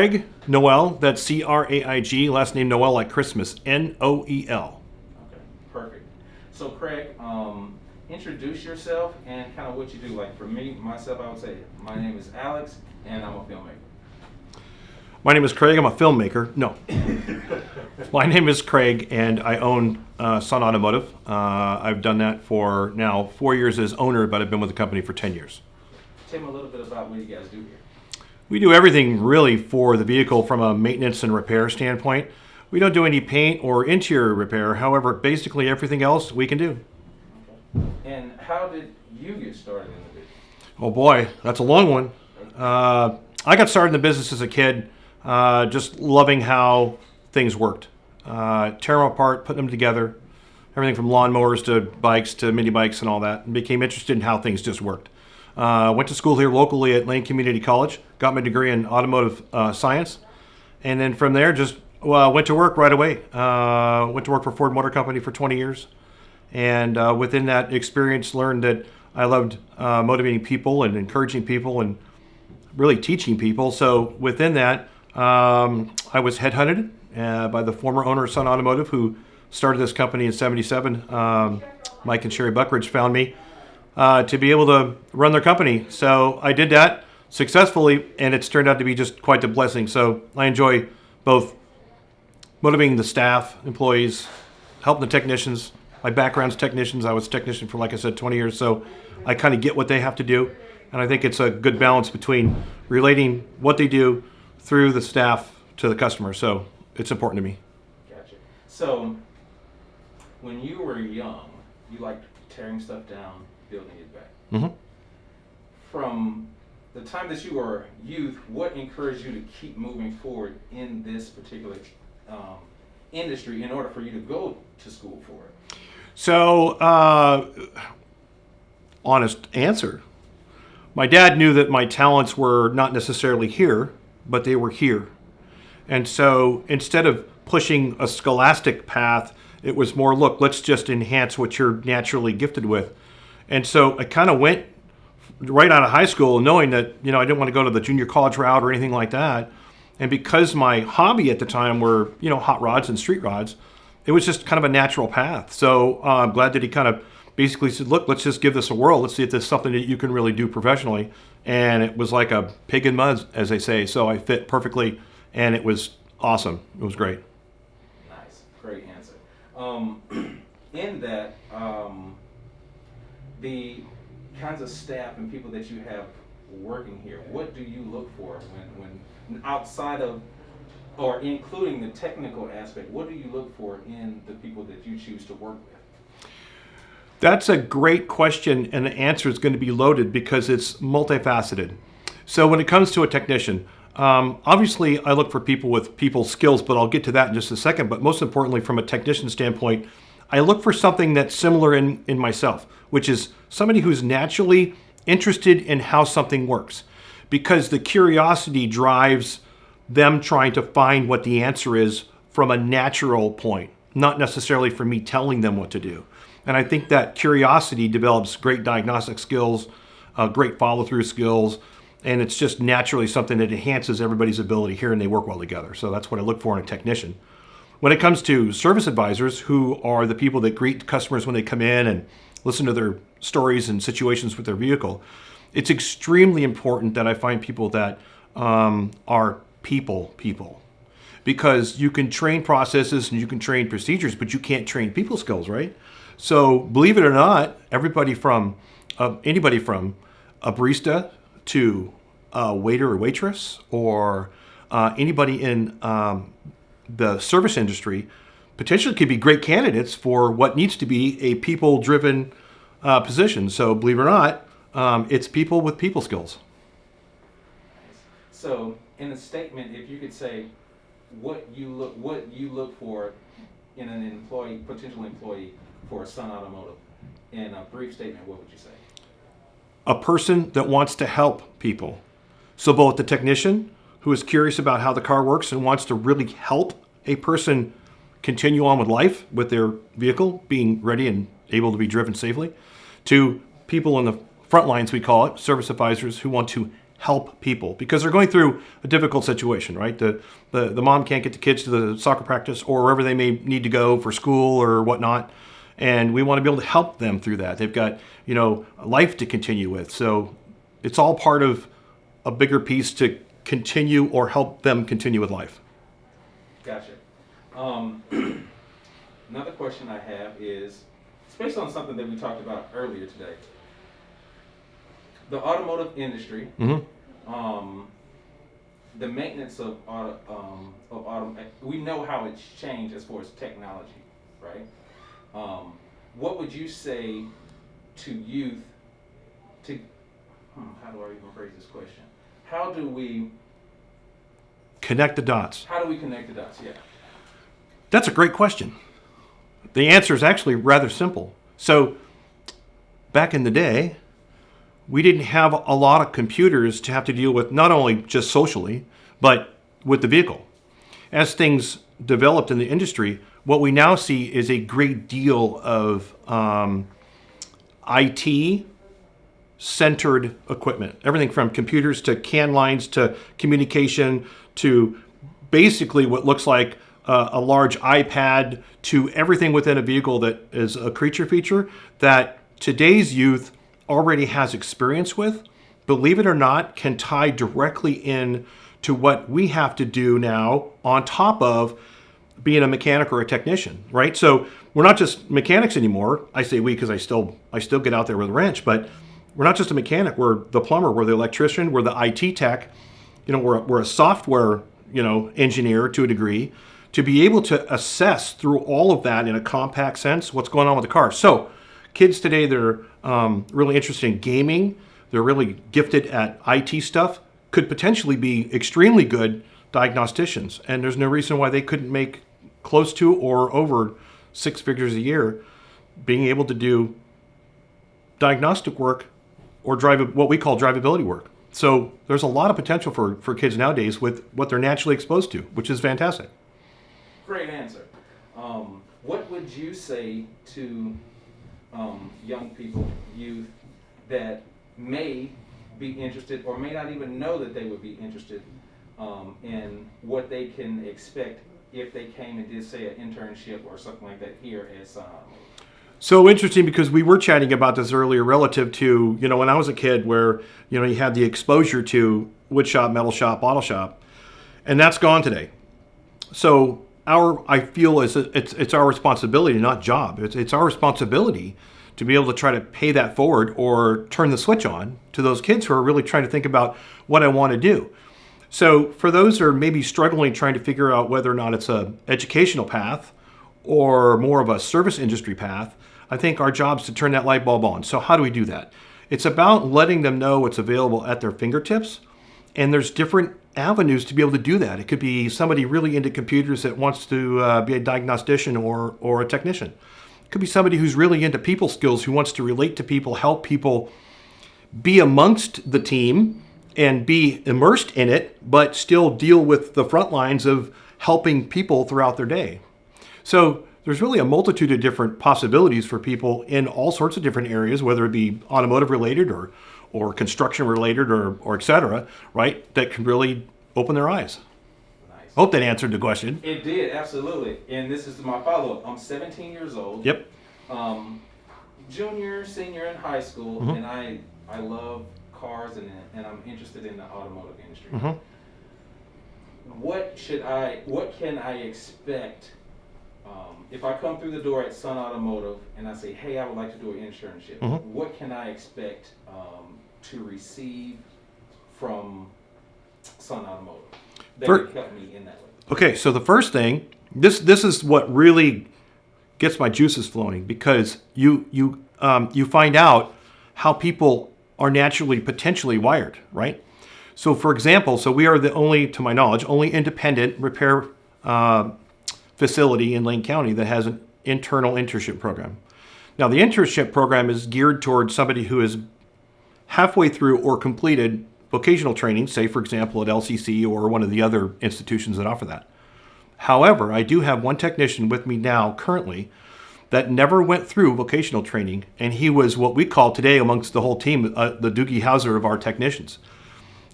Craig Noel, that's Craig, last name Noel like Christmas, Noel. Okay, perfect. So Craig, introduce yourself and kind of what you do. Like for me, myself, I would say my name is Alex and I'm a filmmaker. My name is Craig, I'm a filmmaker. No. My name is Craig and I own SunAutomotive. I've done that for now 4 years as owner, but I've been with the company for 10 years. Tell me a little bit about what you guys do here. We do everything really for the vehicle from a maintenance and repair standpoint. We don't do any paint or interior repair. However, basically everything else we can do. Okay. And how did you get started in the business? Oh boy, that's a long one. I got started in the business as a kid, just loving how things worked. Tear them apart, putting them together, everything from lawnmowers to bikes to mini bikes and all that, and became interested in how things just worked. Went to school here locally at Lane Community College, got my degree in automotive science, and then from there just went to work right away. Went to work for Ford Motor Company for 20 years, and within that experience learned that I loved motivating people and encouraging people and really teaching people. So within that, I was headhunted by the former owner of SunAutomotive, who started this company in '77. Mike and Sherry Buckridge found me to be able to run their company. So I did that successfully, and it's turned out to be just quite a blessing. So I enjoy both motivating the staff, employees, helping the technicians. My background's technicians. I was a technician for, like I said, 20 years. So I kind of get what they have to do. And I think it's a good balance between relating what they do through the staff to the customer. So it's important to me. Gotcha. So when you were young, you liked tearing stuff down, building it back. Mm-hmm. From the time that you were youth, what encouraged you to keep moving forward in this particular industry in order for you to go to school for it? So, honest answer. My dad knew that my talents were not necessarily here, but they were here. And so instead of pushing a scholastic path, it was more, look, let's just enhance what you're naturally gifted with. And so I kind of went right out of high school knowing that, I didn't want to go to the junior college route or anything like that. And because my hobby at the time were, hot rods and street rods, it was just kind of a natural path. So I'm glad that he kind of basically said, look, let's just give this a whirl. Let's see if this is something that you can really do professionally. And it was like a pig in mud, as they say. So I fit perfectly, and it was awesome. It was great. Nice. Great answer. In that, the kinds of staff and people that you have working here, what do you look for when outside of or including the technical aspect, what do you look for in the people that you choose to work with? That's a great question, and the answer is going to be loaded because it's multifaceted. So when it comes to a technician, obviously I look for people with people skills, but I'll get to that in just a second. But most importantly, from a technician standpoint, I look for something that's similar in myself, which is somebody who's naturally interested in how something works, because the curiosity drives them trying to find what the answer is from a natural point, not necessarily for me telling them what to do. And I think that curiosity develops great diagnostic skills, great follow-through skills, and it's just naturally something that enhances everybody's ability here, and they work well together. So that's what I look for in a technician. When it comes to service advisors, who are the people that greet customers when they come in and listen to their stories and situations with their vehicle, it's extremely important that I find people that are people, because you can train processes and you can train procedures, but you can't train people skills, right? So believe it or not, anybody from a barista to a waiter or waitress, or anybody in the service industry potentially could be great candidates for what needs to be a people-driven position. So believe it or not, it's people with people skills. So in a statement, if you could say what you look for in an potential employee for SunAutomotive, in a brief statement, what would you say? A person that wants to help people. So both the technician who is curious about how the car works and wants to really help a person continue on with life with their vehicle being ready and able to be driven safely, to people in the front lines, we call it, service advisors, who want to help people because they're going through a difficult situation, right? The mom can't get the kids to the soccer practice or wherever they may need to go for school or whatnot. And we want to be able to help them through that. They've got, a life to continue with. So it's all part of a bigger piece to continue or help them continue with life. Gotcha. Another question I have is, it's based on something that we talked about earlier today. The automotive industry, the maintenance of auto, we know how it's changed as far as technology, right? What would you say to youth to, how do I even phrase this question? How do we connect the dots? How do we connect the dots? Yeah. That's a great question. The answer is actually rather simple. So back in the day, we didn't have a lot of computers to have to deal with not only just socially, but with the vehicle. As things developed in the industry, what we now see is a great deal of IT-centered equipment. Everything from computers to CAN lines to communication to basically what looks like a large iPad to everything within a vehicle that is a creature feature that today's youth already has experience with, believe it or not, can tie directly in to what we have to do now on top of being a mechanic or a technician, right? So we're not just mechanics anymore. I say we because I still get out there with a wrench, but we're not just a mechanic. We're the plumber, we're the electrician, we're the IT tech. We're a software, engineer to a degree to be able to assess through all of that in a compact sense what's going on with the car. So kids today, they're really interested in gaming. They're really gifted at IT stuff, could potentially be extremely good diagnosticians. And there's no reason why they couldn't make close to or over 6 figures a year being able to do diagnostic work or what we call drivability work. So there's a lot of potential for kids nowadays with what they're naturally exposed to, which is fantastic. Great answer. What would you say to young people, youth, that may be interested or may not even know that they would be interested in what they can expect if they came and did, say, an internship or something like that here at SunAutomotive? So interesting because we were chatting about this earlier relative to, when I was a kid where, you had the exposure to wood shop, metal shop, auto shop, and that's gone today. So I feel it's our responsibility, not job. It's our responsibility to be able to try to pay that forward or turn the switch on to those kids who are really trying to think about what I want to do. So for those who are maybe struggling trying to figure out whether or not it's a educational path or more of a service industry path, I think our job is to turn that light bulb on. So how do we do that? It's about letting them know what's available at their fingertips. And there's different avenues to be able to do that. It could be somebody really into computers that wants to be a diagnostician or a technician. It could be somebody who's really into people skills, who wants to relate to people, help people, be amongst the team and be immersed in it, but still deal with the front lines of helping people throughout their day. So there's really a multitude of different possibilities for people in all sorts of different areas, whether it be automotive related or construction related or et cetera, right? That can really open their eyes. Nice. Hope that answered the question. It did, absolutely. And this is my follow-up. I'm 17 years old. Yep. Junior, senior in high school, and I love cars and I'm interested in the automotive industry. What can I expect if I come through the door at SunAutomotive and I say, hey, I would like to do an internship? What can I expect to receive from SunAutomotive that would help me in that way? Okay, so the first thing, this is what really gets my juices flowing, because you find out how people are naturally potentially wired, right? So for example, we are the only, to my knowledge, only independent repair facility in Lane County that has an internal internship program. Now the internship program is geared towards somebody who is halfway through or completed vocational training, say for example at LCC or one of the other institutions that offer that. However, I do have one technician with me now currently that never went through vocational training, and he was what we call today amongst the whole team the Doogie Howser of our technicians.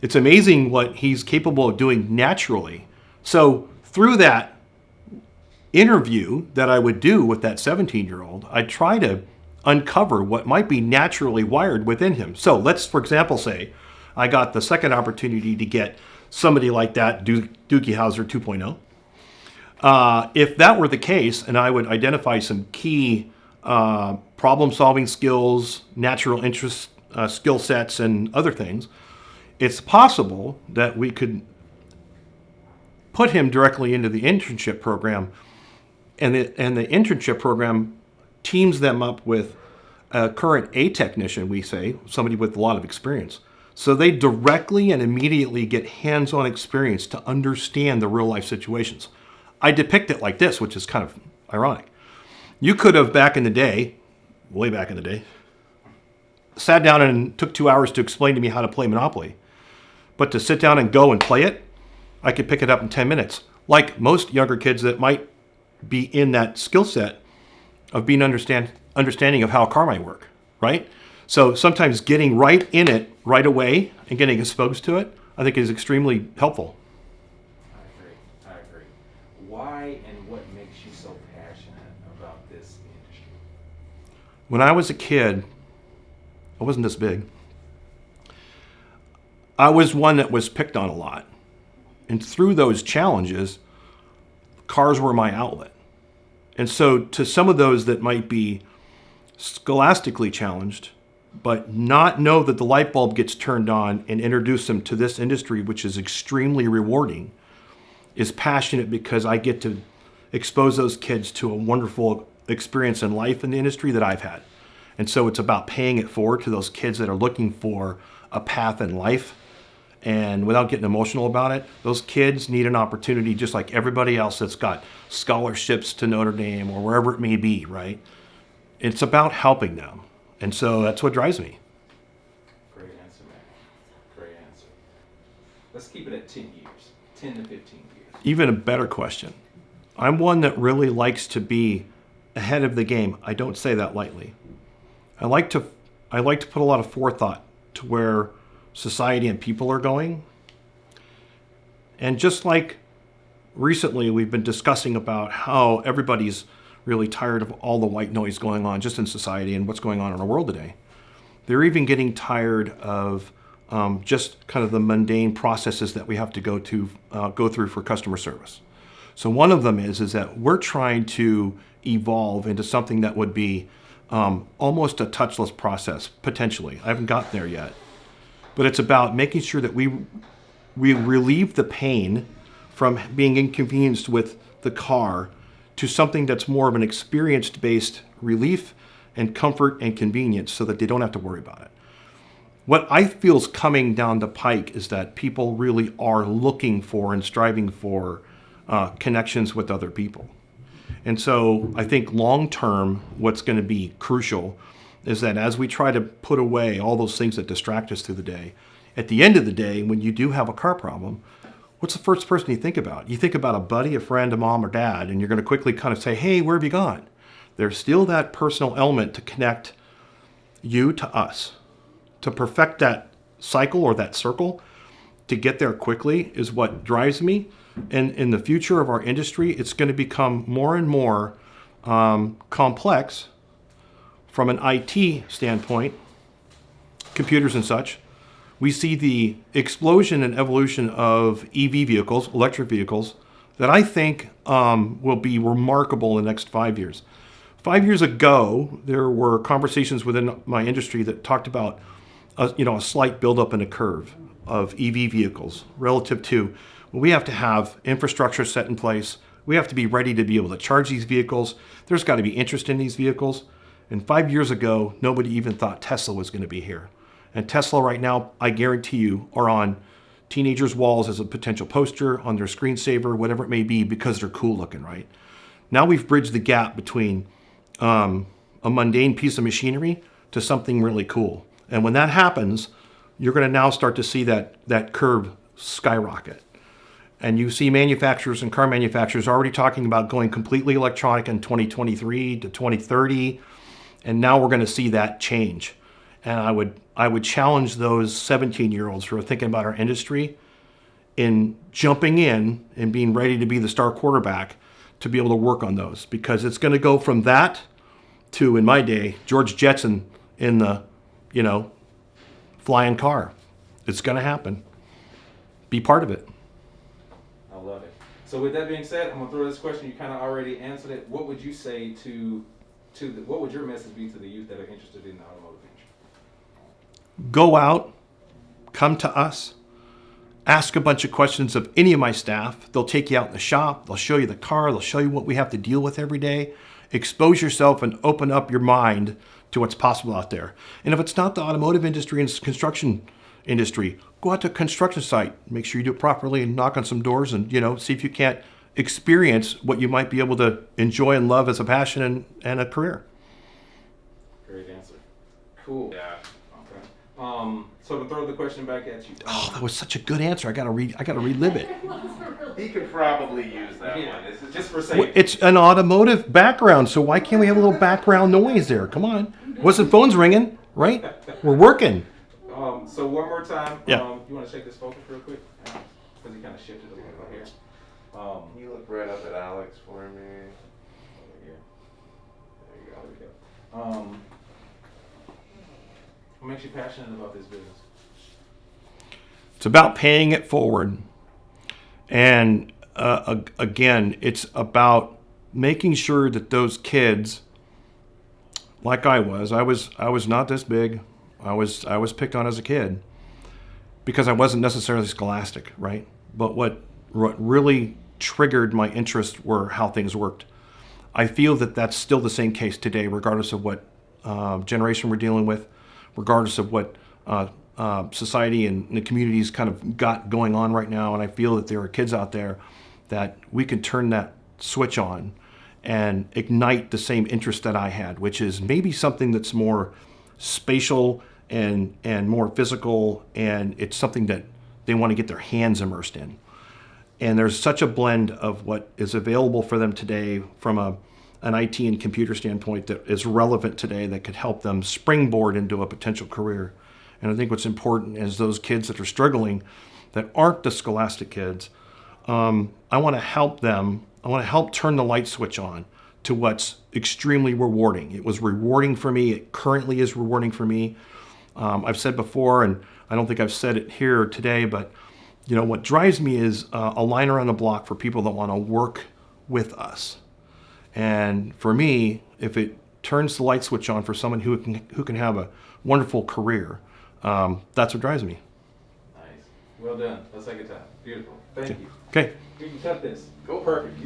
It's amazing what he's capable of doing naturally. So through that interview that I would do with that 17-year-old, I try to uncover what might be naturally wired within him. So let's, for example, say I got the second opportunity to get somebody like that, Doogie Howser 2.0. If that were the case, and I would identify some key problem-solving skills, natural interest skill sets, and other things, it's possible that we could put him directly into the internship program, and the internship program teams them up with a current A technician, we say, somebody with a lot of experience. So they directly and immediately get hands-on experience to understand the real-life situations. I depict it like this, which is kind of ironic. You could have, back in the day, way back in the day, sat down and took 2 hours to explain to me how to play Monopoly. But to sit down and go and play it, I could pick it up in 10 minutes. Like most younger kids that might be in that skill set of being understanding of how a car might work, right? So sometimes getting right in it right away and getting exposed to it, I think is extremely helpful. I agree. Why and what makes you so passionate about this industry? When I was a kid, I wasn't this big. I was one that was picked on a lot. And through those challenges, cars were my outlet. And so to some of those that might be scholastically challenged, but not know that the light bulb gets turned on and introduce them to this industry, which is extremely rewarding, is passionate because I get to expose those kids to a wonderful experience in life in the industry that I've had. And so it's about paying it forward to those kids that are looking for a path in life. And without getting emotional about it, those kids need an opportunity just like everybody else that's got scholarships to Notre Dame or wherever it may be, right? It's about helping them. And so that's what drives me. Great answer, man. Great answer. Let's keep it at 10 years, 10 to 15 years. Even a better question. I'm one that really likes to be ahead of the game. I don't say that lightly. I like to put a lot of forethought to where society and people are going. And just like recently we've been discussing about how everybody's really tired of all the white noise going on just in society and what's going on in our world today. They're even getting tired of just kind of the mundane processes that we have to go through for customer service. So one of them is that we're trying to evolve into something that would be almost a touchless process, potentially. I haven't gotten there yet. But it's about making sure that we relieve the pain from being inconvenienced with the car to something that's more of an experience-based relief and comfort and convenience so that they don't have to worry about it. What I feel is coming down the pike is that people really are looking for and striving for connections with other people. And so I think long-term, what's going to be crucial is that as we try to put away all those things that distract us through the day, at the end of the day, when you do have a car problem, what's the first person you think about? You think about a buddy, a friend, a mom, or dad, and you're going to quickly kind of say, hey, where have you gone? There's still that personal element to connect you to us. To perfect that cycle or that circle, to get there quickly is what drives me. And in the future of our industry, it's going to become more and more complex from an IT standpoint, computers and such. We see the explosion and evolution of EV vehicles, electric vehicles, that I think will be remarkable in the next 5 years. 5 years ago, there were conversations within my industry that talked about a slight buildup in a curve of EV vehicles relative to, well, we have to have infrastructure set in place. We have to be ready to be able to charge these vehicles. There's got to be interest in these vehicles. And 5 years ago, nobody even thought Tesla was going to be here. And Tesla right now, I guarantee you, are on teenagers' walls as a potential poster, on their screensaver, whatever it may be, because they're cool looking, right? Now we've bridged the gap between a mundane piece of machinery to something really cool. And when that happens, you're going to now start to see that curve skyrocket. And you see manufacturers and car manufacturers already talking about going completely electronic in 2023 to 2030. And now we're going to see that change. And I would challenge those 17-year-olds who are thinking about our industry in jumping in and being ready to be the star quarterback to be able to work on those, because it's going to go from that to, in my day, George Jetson in the, flying car. It's going to happen. Be part of it. I love it. So with that being said, I'm gonna throw this question. You kind of already answered it. What would you say what would your message be to the youth that are interested in the automotive industry? Go out, come to us, ask a bunch of questions of any of my staff. They'll take you out in the shop. They'll show you the car. They'll show you what we have to deal with every day. Expose yourself and open up your mind to what's possible out there. And if it's not the automotive industry and it's construction industry, go out to a construction site. Make sure you do it properly and knock on some doors and, see if you can't experience what you might be able to enjoy and love as a passion and a career. Great answer. Cool. Yeah. Okay. So to throw the question back at you. Oh, that was such a good answer. I gotta relive it. He could probably use that Yeah, one. This is just for safety. It's an automotive background, so why can't we have a little background noise there? Come on. Wasn't phones ringing, right? We're working. So one more time. Yeah. You want to shake this focus real quick? Because he kind of shifted a little bit here. Can you look right up at Alex for me? Over here. There you go. There we go. What makes you passionate about this business? It's about paying it forward. And again, it's about making sure that those kids, like I was not this big. I was picked on as a kid because I wasn't necessarily scholastic, right? But what really triggered my interest were how things worked. I feel that that's still the same case today, regardless of what generation we're dealing with, regardless of what society and the communities kind of got going on right now. And I feel that there are kids out there that we can turn that switch on and ignite the same interest that I had, which is maybe something that's more spatial and more physical, and it's something that they want to get their hands immersed in. And there's such a blend of what is available for them today from an IT and computer standpoint that is relevant today that could help them springboard into a potential career. And I think what's important is those kids that are struggling, that aren't the scholastic kids, I want to help them. I want to help turn the light switch on to what's extremely rewarding. It was rewarding for me. It currently is rewarding for me. I've said before, and I don't think I've said it here today, but what drives me is a line around the block for people that want to work with us. And for me, if it turns the light switch on for someone who can have a wonderful career, that's what drives me. Nice. Well done. Let's take a time. Beautiful. Thank you. Okay. You can cut this. Go perfect.